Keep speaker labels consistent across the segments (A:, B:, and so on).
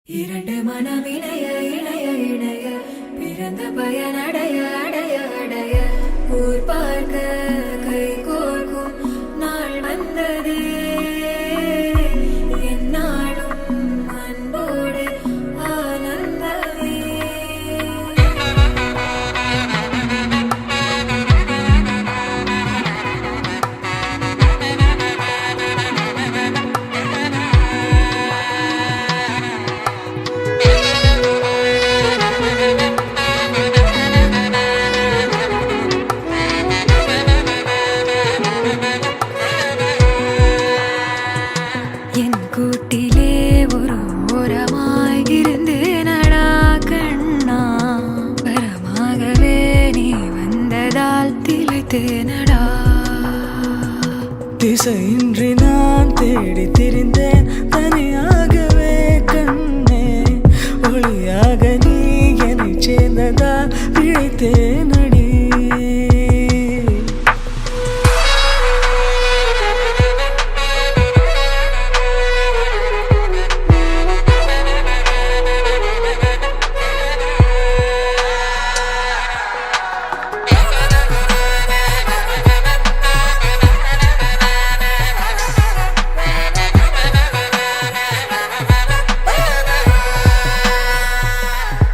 A: இரண்டு மனம் இணைய இணைய இணைய பிறந்த பயன் அடைய அடைய அடைய ஊர் பார்க்க கை கோர்க்கும் நாள் வந்ததே என்னாலும் அன்போடு ஆனந்தமே. என் கூட்டிலே ஒரு ஓரமாய் இருந்தேனடா கண்ணா, வரமாகவே நீ வந்ததால் திளைத்தேனடா.
B: திசையின்றி நான் தேடி திரிந்தேன் தனியாகவே கண்ணே, ஒளியாக நீ என்னை சேர்ந்ததால் பிழைத்தேனடி.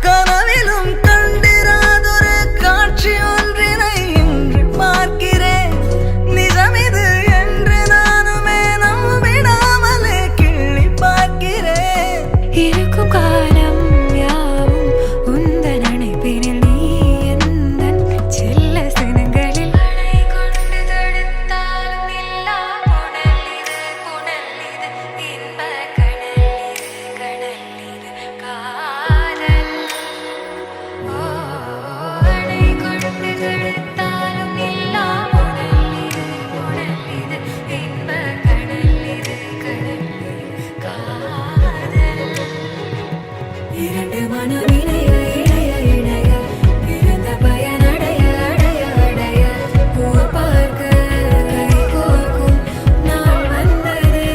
B: கனவிலும் கண்டிராதொரு காட்சி ஒன்றினை இன்று பார்க்கிறேன். நிஜமிது என்று நானுமே நம்பிடாமலே கிள்ளி பார்க்கிறேன்.
A: இருக்கும் காலம் யாவும் உந்தன் அணைப்பினில் நீ எந்தன் செல்ல சினங்களில் அணை கொண்டு தடுத்தாலும் இல்லா புனல் இது இன்ப கடல் இது காதல். அணை கொண்டு தடுத்தாலும் இல்லா புனல் இது இன்ப கடல் இது காதல். இரண்டு மனம் இணைய இணைய இணைய பிறந்த பயன் அடைய அடைய அடைய ஊர் பார்க்க கை கோர்க்கும் நாள் வந்ததே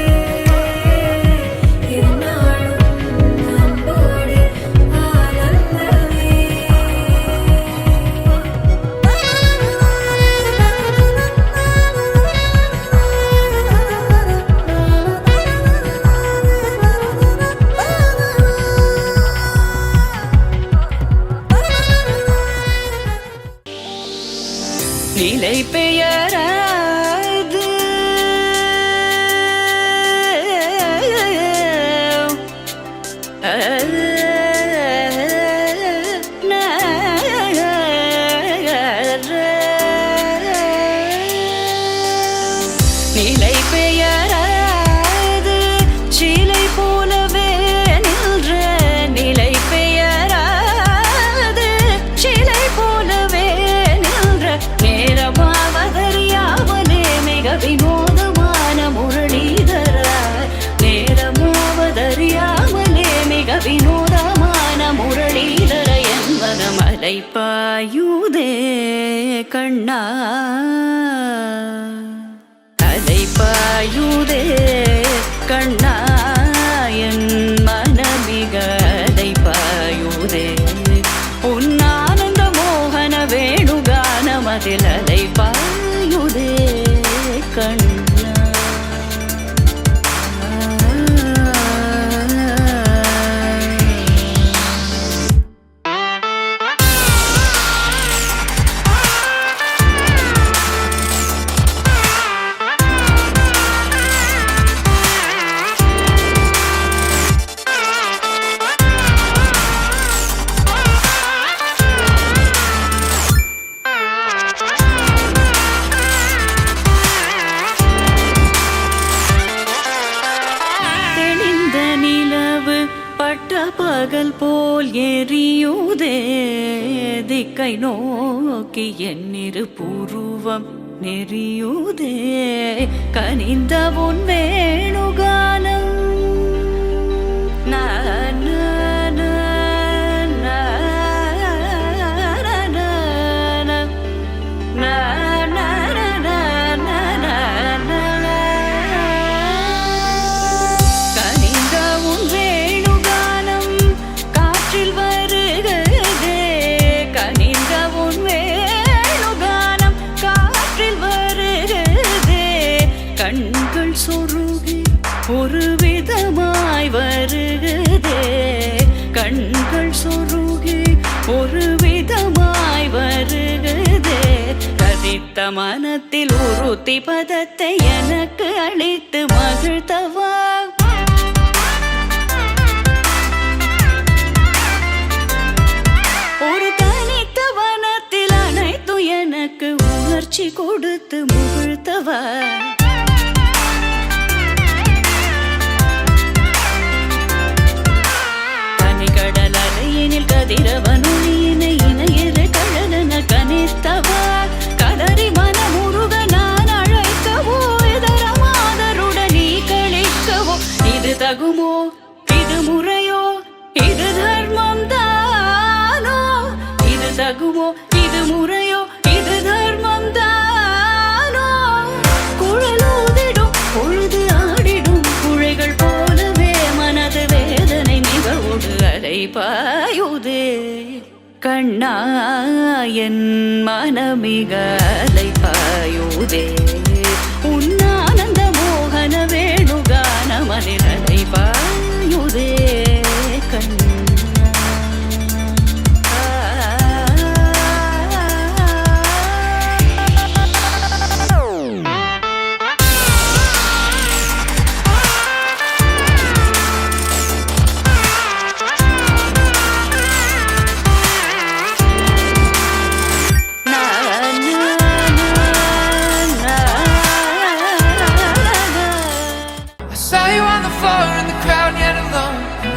A: என்னாலும் அன்போடு ஆனந்தமே.
B: நிலை பெயராது நிலை பெயராது சிலை போலவே நின்ற நிலை பெயராது சிலை போலவே நின்ற நேரமாவதறியாமலே மிக வினோதமான முரளிதர நேரமாவதறியாமலே மிக வினோதமான முரளிதர என்பன மலை பாயுதே கண்ணா, அலை பாயுதே கண்ணா என் மனமிக அலை பாயுதே உன் ஆனந்த மோகன வேணுகானமதில் அலை பாயுதே கண்ணா. தெளிந்த நிலவு பட்ட பகல் போல் எரியுதே திக்கை நோக்கி என்னிரு புருவம் நெறியுதே கனிந்த உன் வேணுகானம் கனிந்த உன் வேணுகானம் சொருகி ஒரு விதமாய் வருகுதே. கதித்த மனத்தில் உறுத்தி பதத்தை எனக்கு அளித்து மகிழ்த்தவா. ஒரு தனித்த வனத்தில் அனைத்தும் எனக்கு உணர்ச்சி கொடுத்து முகிழ்த்தவா. கடல் அலையினில் கதிரவனொளியினை இணையிற கழலன கனித்தவா. கதறி மனமுருக நான் அழைக்கவோ இதர மாதருடன் நீ கழிக்கவோ. இது தகுமோ இது முறையோ இது தர்மம் தானோ. இது தகுமோ இது முறையோ இது தர்மம் தானோ. குழலூதிடும் பொழுது ஆடிடும் குழைகள் போலவே மனது வேதனை நிகழ்வோடு அலை பாயுதே. கண்ணா என் மனமிக அலை பாயுதே. உன்னானந்த மோகன வேணுகான மனித அலை பாயுதே. கண்ணா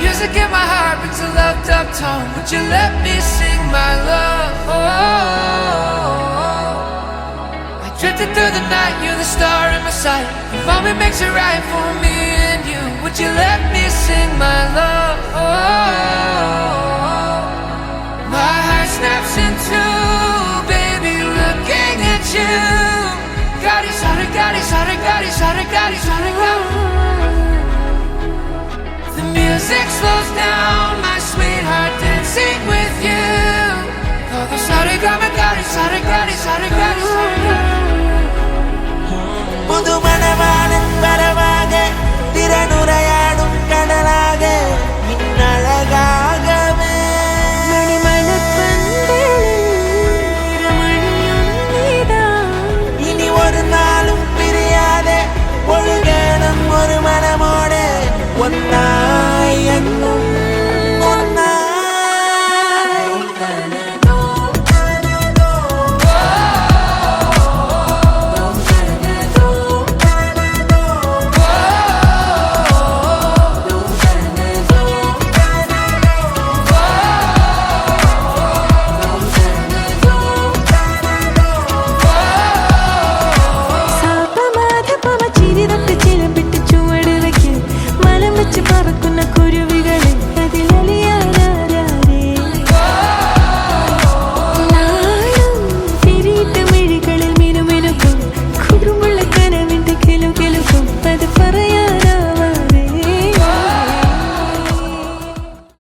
C: music in my heart brings a loved up tone. Would you let me sing my love? I drifted through the night, you're the star in my sight. The moment makes it right for me and you. Would you let me sing my love? My heart snaps in two, baby, looking at you. Gadi sare, gadi sare, gadi sare, gadi sare, gadi. The music slows down, my sweetheart, dancing with you. Oh, the sare, gadi, gadi, sare, gadi, sare, gadi.